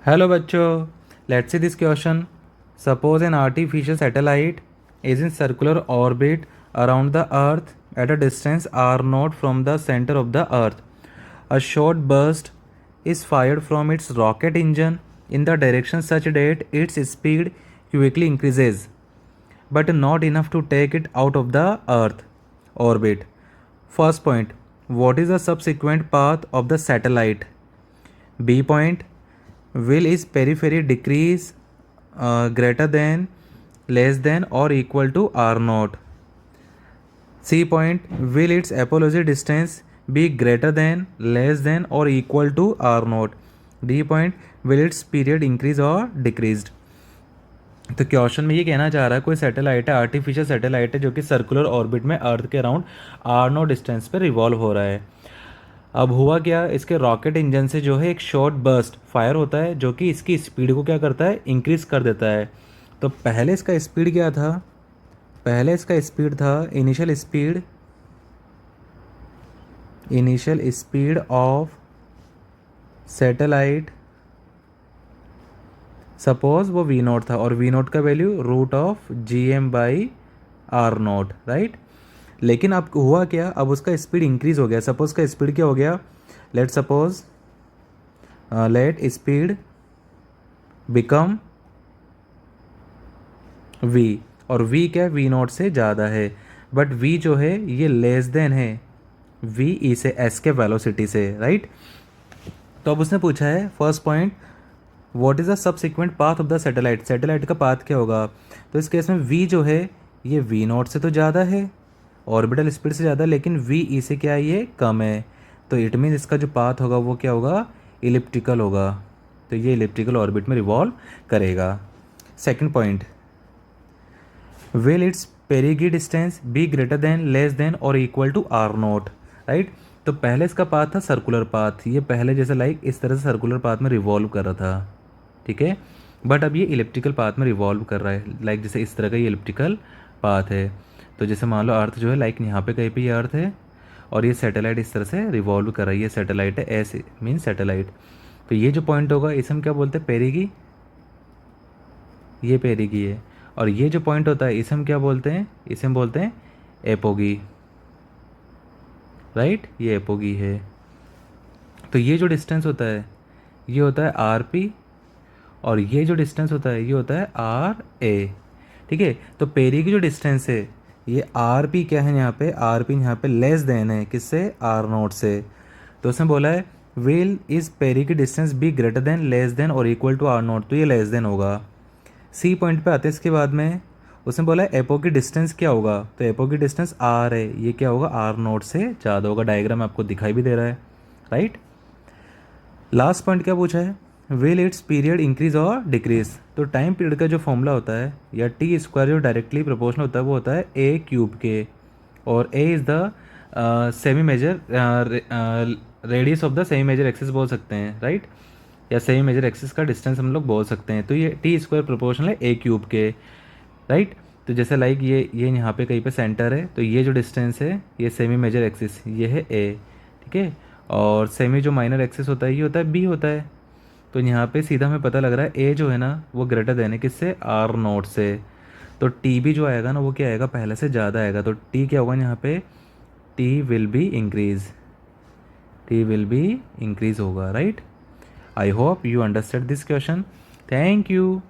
Hello बच्चों, let's see this question. Suppose an artificial satellite is in circular orbit around the earth at a distance r0 from the center of the earth. A short burst is fired from its rocket engine in the direction such that its speed quickly increases, but not enough to take it out of the earth orbit. First point, what is the subsequent path of the satellite? B point, will its periphery decrease greater than, less than or equal to r naught? C point, will its apology distance be greater than, less than or equal to r naught? D point, will its period increase or decreased? तो question में ये कहना चाह रहा है कोई satellite है, artificial satellite है जो कि सर्कुलर ऑर्बिट में अर्थ के अराउंड आर नॉट डिस्टेंस पे रिवॉल्व हो रहा है. अब हुआ क्या, इसके रॉकेट इंजन से जो है एक शॉर्ट बर्स्ट फायर होता है जो कि इसकी स्पीड को क्या करता है, इंक्रीज कर देता है. तो पहले इसका स्पीड क्या था, पहले इसका स्पीड था initial speed of satellite, suppose वो वी नोट था और वी नोट का value root of G M by R note, right. लेकिन अब हुआ क्या, अब उसका स्पीड इंक्रीज हो गया. सपोज का स्पीड क्या हो गया, लेट स्पीड बिकम v, और v क्या है, वी नॉट से ज़्यादा है, बट v जो है ये लेस देन है v ई से s के वेलोसिटी से, राइट. तो अब उसने पूछा है first point, what is the subsequent path of the satellite, satellite का पाथ क्या होगा. तो इस केस में v जो है ये v नॉट से तो ज़्यादा है, ऑर्बिटल स्पीड से ज़्यादा, लेकिन v ई से क्या है, ये कम है. तो इट मीन इसका जो पाथ होगा वो क्या होगा, इलिप्टिकल होगा. तो ये इलिप्टिकल ऑर्बिट में रिवॉल्व करेगा. Second point, will its perigee distance be greater than, less than और equal to or note, right. तो पहले इसका पाथ था सर्कुलर पाथ, ये पहले जैसे लाइक इस तरह से सर्कुलर पाथ में रिवॉल्व कर रहा था, ठीक है. बट अब ये इलिप्टिकल पाथ में रिवॉल्व कर रहा है, लाइक जैसे इस तरह का ये इलिप्टिकल पाथ है. तो जैसे मान लो अर्थ जो है लाइक यहाँ पे कहीं पे ये अर्थ है और ये सैटेलाइट इस तरह से रिवॉल्व कर रहा है, ये सैटेलाइट है, एस मीन सैटेलाइट. तो ये जो पॉइंट होगा इसे हम क्या बोलते हैं, पेरिगी, ये पेरिगी है. और ये जो पॉइंट होता है इसे हम क्या बोलते हैं, इसे हम बोलते हैं एपोगी, राइट. ये एपोगी है. तो ये जो डिस्टेंस होता है ये होता है आर पी, और ये जो डिस्टेंस होता है ये होता है आर ए, ठीक है. तो पेरी की जो डिस्टेंस है ये आर पी क्या है, यहाँ पे आर पी यहाँ पे लेस देन है किससे, आर नोट से. तो उसने बोला है विल इज पेरी की distance be greater than, less than और इक्वल टू आर नोट, तो ये लेस देन होगा. सी पॉइंट पे आते हैं इसके बाद में, उसने बोला है एपो की डिस्टेंस क्या होगा. तो एपो की डिस्टेंस आर है, ये क्या होगा, आर नोट से ज़्यादा होगा. डायग्राम आपको दिखाई भी दे रहा है, राइट. लास्ट पॉइंट क्या पूछा है, विल इट्स पीरियड इंक्रीज और डिक्रीज. तो टाइम पीरियड का जो फॉर्मूला होता है या टी स्क्वायर जो डायरेक्टली प्रोपोर्शनल होता है वो होता है ए क्यूब के, और a is the semi major radius of the semi major axis बोल सकते हैं, राइट. या सेमी मेजर एक्सिस का डिस्टेंस हम लोग बोल सकते हैं. तो ये टी स्क्वायर प्रोपोर्शनल है ए क्यूब के, राइट. तो जैसे लाइक ये यहाँ पे कहीं पे सेंटर है, तो ये जो डिस्टेंस है ये सेमी मेजर एक्सिस ये है ए, ठीक है. और सेमी जो माइनर एक्सिस होता है ये होता है बी होता है. तो यहाँ पे सीधा हमें पता लग रहा है ए जो है ना वो ग्रेटर देन है किससे, आर नोट से. तो टी भी जो आएगा ना वो क्या आएगा, पहले से ज़्यादा आएगा. तो टी क्या होगा यहाँ पे, टी विल बी इंक्रीज होगा, right. I hope you understand this question. Thank you.